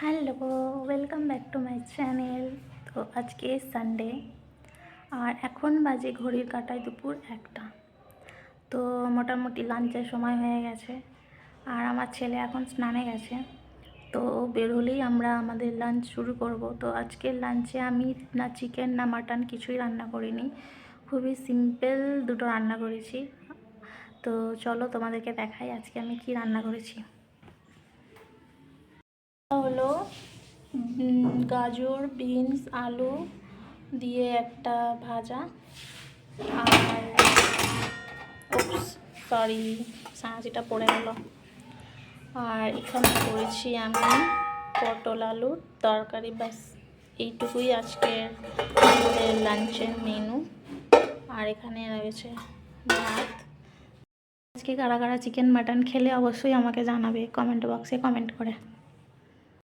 Hello, welcome back to my channel. তো আজকে Sunday আর এখন বাজে ঘড়ির কাঁটায় দুপুর 1টা। তো মোটামুটি লাঞ্চের সময় হয়ে গেছে আর আমার ছেলে এখন স্নানে গেছে। তো বের হলেই আমরা আমাদের লাঞ্চ শুরু করব। তো আজকের লাঞ্চে আমি না চিকেন না মাটন কিছুই রান্না করিনি, খুবই সিম্পল দুটো রান্না করেছি। তো চলো তোমাদেরকে দেখাই আজকে আমি কি রান্না করেছি। হলো গাজর, বিনস, আলু দিয়ে একটা ভাজা, আর সাঁচিটা পড়ে গেল। আর এখানে করেছি আমি পটল আলুর তরকারি। ব্যাস এইটুকুই আজকের আমাদের লাঞ্চের মেনু। আর এখানে রয়েছে ভাত। আজকে কারা কারা চিকেন মাটন খেলে অবশ্যই আমাকে জানাবে কমেন্ট বক্সে কমেন্ট করে।